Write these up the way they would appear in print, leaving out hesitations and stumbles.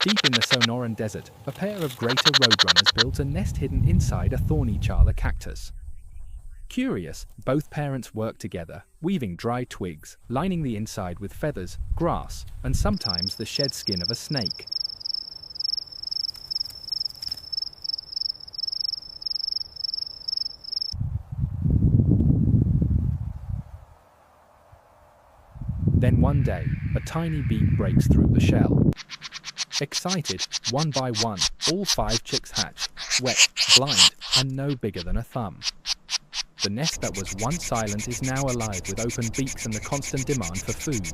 Deep in the Sonoran Desert, a pair of greater roadrunners builds a nest hidden inside a thorny chala cactus. Curious, both parents work together, weaving dry twigs, lining the inside with feathers, grass, and sometimes the shed skin of a snake. Then one day, a tiny beak breaks through the shell. Excited, one by one, all 5 chicks hatch, wet, blind, and no bigger than a thumb. The nest that was once silent is now alive with open beaks and the constant demand for food.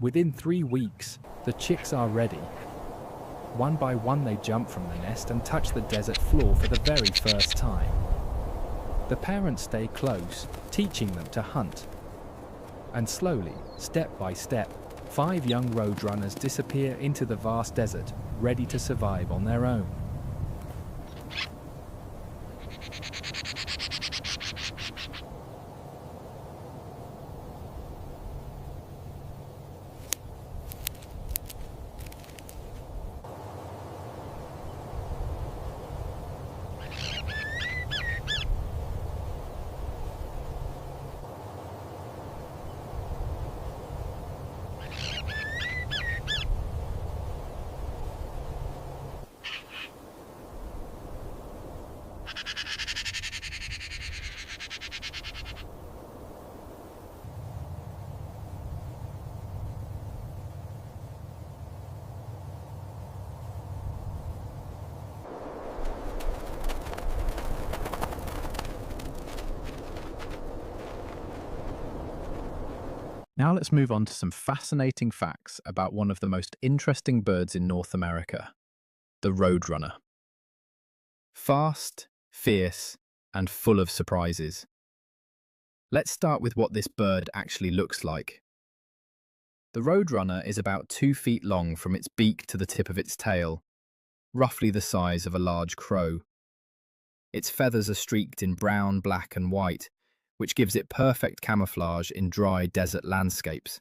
Within 3 weeks, the chicks are ready. One by one they jump from the nest and touch the desert floor for the very first time. The parents stay close, teaching them to hunt. And slowly, step by step, 5 young roadrunners disappear into the vast desert, ready to survive on their own. Now let's move on to some fascinating facts about one of the most interesting birds in North America, the roadrunner. Fast, fierce, and full of surprises. Let's start with what this bird actually looks like. The roadrunner is about 2 feet long from its beak to the tip of its tail, roughly the size of a large crow. Its feathers are streaked in brown, black, and white, which gives it perfect camouflage in dry desert landscapes.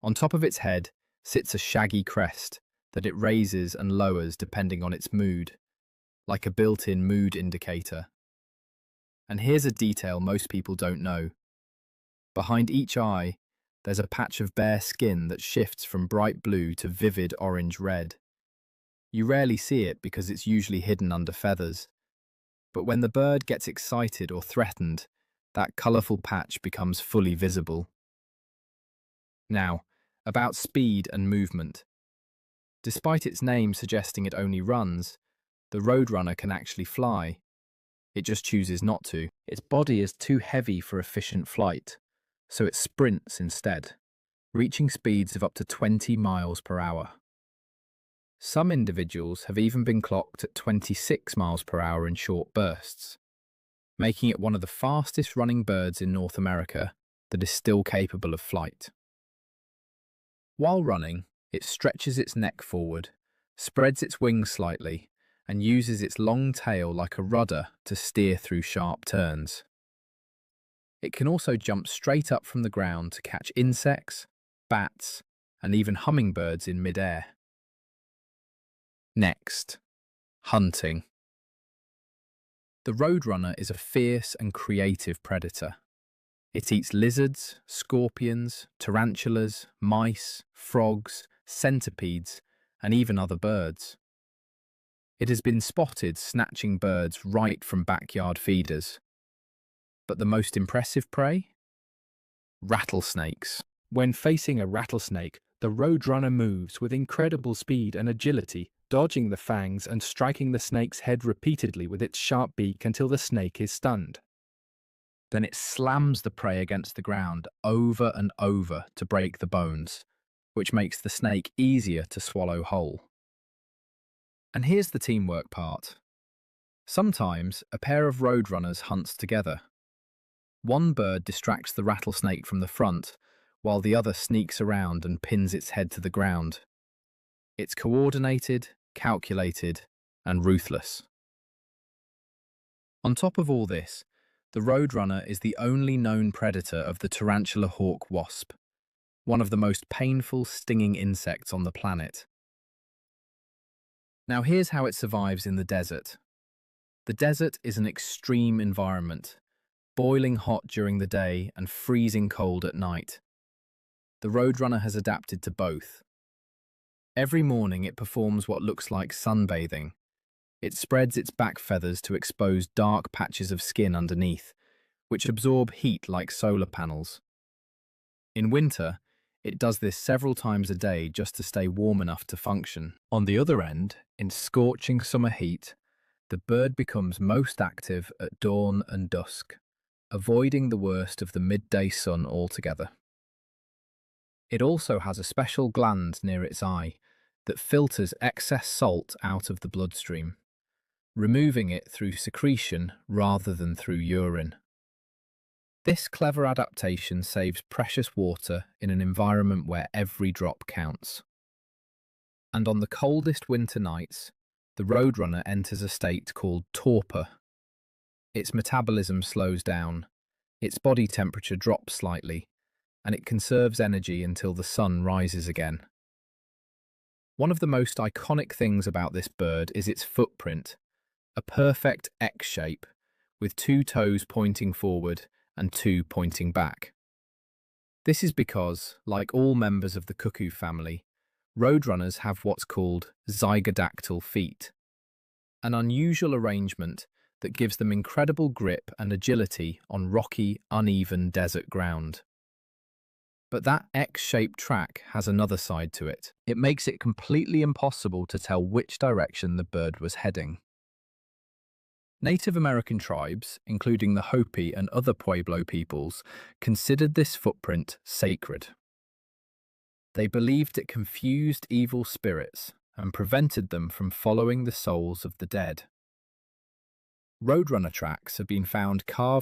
On top of its head sits a shaggy crest that it raises and lowers depending on its mood, like a built-in mood indicator. And here's a detail most people don't know. Behind each eye, there's a patch of bare skin that shifts from bright blue to vivid orange-red. You rarely see it because it's usually hidden under feathers. But when the bird gets excited or threatened, that colourful patch becomes fully visible. Now, about speed and movement. Despite its name suggesting it only runs, the roadrunner can actually fly. It just chooses not to. Its body is too heavy for efficient flight, so it sprints instead, reaching speeds of up to 20 miles per hour. Some individuals have even been clocked at 26 miles per hour in short bursts, making it one of the fastest running birds in North America that is still capable of flight. While running, it stretches its neck forward, spreads its wings slightly, and uses its long tail like a rudder to steer through sharp turns. It can also jump straight up from the ground to catch insects, bats, and even hummingbirds in mid-air. Next, hunting. The roadrunner is a fierce and creative predator. It eats lizards, scorpions, tarantulas, mice, frogs, centipedes, and even other birds. It has been spotted snatching birds right from backyard feeders. But the most impressive prey? Rattlesnakes. When facing a rattlesnake, the roadrunner moves with incredible speed and agility, dodging the fangs and striking the snake's head repeatedly with its sharp beak until the snake is stunned. Then it slams the prey against the ground over and over to break the bones, which makes the snake easier to swallow whole. And here's the teamwork part. Sometimes a pair of roadrunners hunts together. One bird distracts the rattlesnake from the front, while the other sneaks around and pins its head to the ground. It's coordinated, calculated, and ruthless. On top of all this, the roadrunner is the only known predator of the tarantula hawk wasp, one of the most painful stinging insects on the planet. Now here's how it survives in the desert. The desert is an extreme environment, boiling hot during the day and freezing cold at night. The roadrunner has adapted to both. Every morning it performs what looks like sunbathing. It spreads its back feathers to expose dark patches of skin underneath, which absorb heat like solar panels. In winter, it does this several times a day just to stay warm enough to function. On the other end, in scorching summer heat, the bird becomes most active at dawn and dusk, avoiding the worst of the midday sun altogether. It also has a special gland near its eye that filters excess salt out of the bloodstream, removing it through secretion rather than through urine. This clever adaptation saves precious water in an environment where every drop counts. And on the coldest winter nights, the roadrunner enters a state called torpor. Its metabolism slows down, its body temperature drops slightly, and it conserves energy until the sun rises again. One of the most iconic things about this bird is its footprint, a perfect X shape, with 2 toes pointing forward and 2 pointing back. This is because, like all members of the cuckoo family, roadrunners have what's called zygodactyl feet, an unusual arrangement that gives them incredible grip and agility on rocky, uneven desert ground. But that X-shaped track has another side to it. It makes it completely impossible to tell which direction the bird was heading. Native American tribes, including the Hopi and other Pueblo peoples, considered this footprint sacred. They believed it confused evil spirits and prevented them from following the souls of the dead. Roadrunner tracks have been found carved